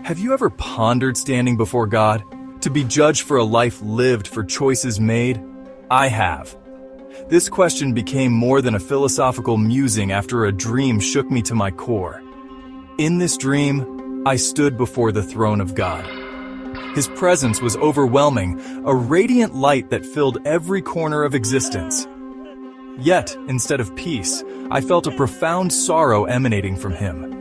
Have you ever pondered standing before God, to be judged for a life lived for choices made? I have. This question became more than a philosophical musing after a dream shook me to my core. In this dream, I stood before the throne of God. His presence was overwhelming, a radiant light that filled every corner of existence. Yet, instead of peace, I felt a profound sorrow emanating from him.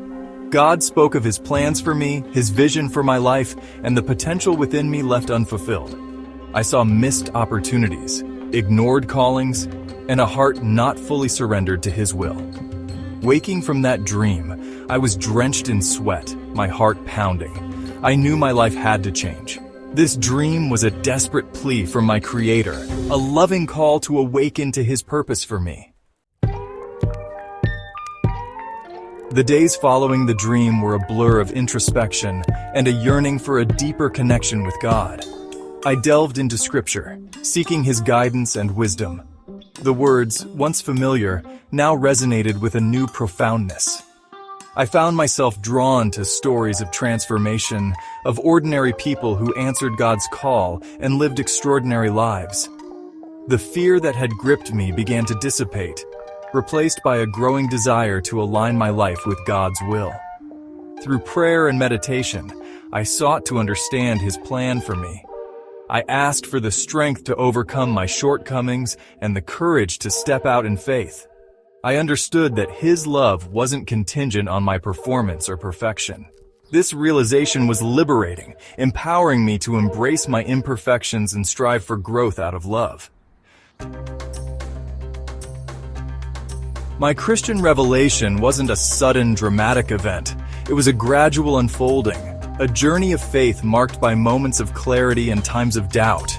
God spoke of his plans for me, his vision for my life, and the potential within me left unfulfilled. I saw missed opportunities, ignored callings, and a heart not fully surrendered to his will. Waking from that dream, I was drenched in sweat, my heart pounding. I knew my life had to change. This dream was a desperate plea from my Creator, a loving call to awaken to his purpose for me. The days following the dream were a blur of introspection and a yearning for a deeper connection with God. I delved into Scripture, seeking his guidance and wisdom. The words, once familiar, now resonated with a new profoundness. I found myself drawn to stories of transformation, of ordinary people who answered God's call and lived extraordinary lives. The fear that had gripped me began to dissipate, replaced by a growing desire to align my life with God's will. Through prayer and meditation, I sought to understand his plan for me. I asked for the strength to overcome my shortcomings and the courage to step out in faith. I understood that his love wasn't contingent on my performance or perfection. This realization was liberating, empowering me to embrace my imperfections and strive for growth out of love. My Christian revelation wasn't a sudden, dramatic event. It was a gradual unfolding, a journey of faith marked by moments of clarity and times of doubt.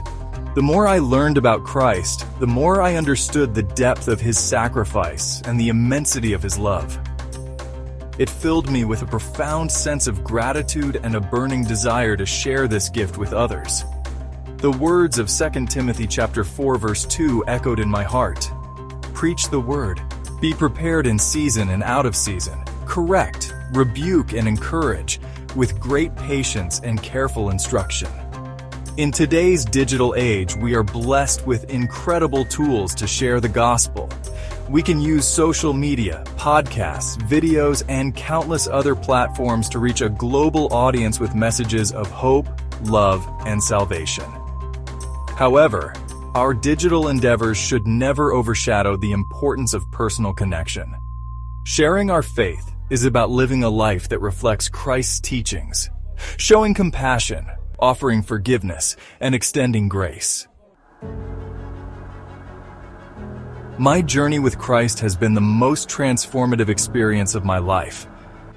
The more I learned about Christ, the more I understood the depth of his sacrifice and the immensity of his love. It filled me with a profound sense of gratitude and a burning desire to share this gift with others. The words of 2 Timothy chapter 4 verse 2 echoed in my heart. Preach the word. Be prepared in season and out of season. Correct, rebuke, and encourage with great patience and careful instruction. In today's digital age, we are blessed with incredible tools to share the gospel. We can use social media, podcasts, videos, and countless other platforms to reach a global audience with messages of hope, love, and salvation. However, our digital endeavors should never overshadow the importance of personal connection. Sharing our faith is about living a life that reflects Christ's teachings, showing compassion, offering forgiveness, and extending grace. My journey with Christ has been the most transformative experience of my life.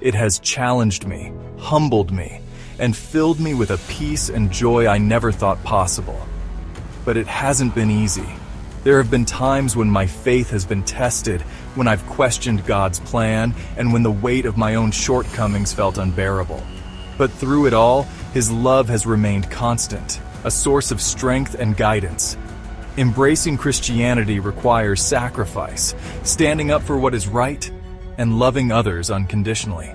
It has challenged me, humbled me, and filled me with a peace and joy I never thought possible. But it hasn't been easy. There have been times when my faith has been tested, when I've questioned God's plan, and when the weight of my own shortcomings felt unbearable. But through it all, his love has remained constant, a source of strength and guidance. Embracing Christianity requires sacrifice, standing up for what is right, and loving others unconditionally.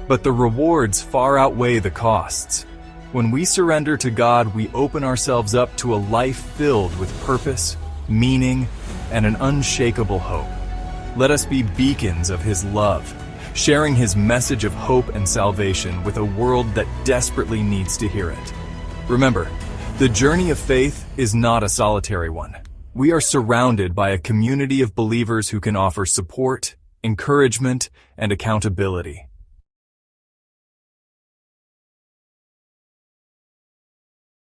But the rewards far outweigh the costs. When we surrender to God, we open ourselves up to a life filled with purpose, meaning, and an unshakable hope. Let us be beacons of his love, sharing his message of hope and salvation with a world that desperately needs to hear it. Remember, the journey of faith is not a solitary one. We are surrounded by a community of believers who can offer support, encouragement, and accountability.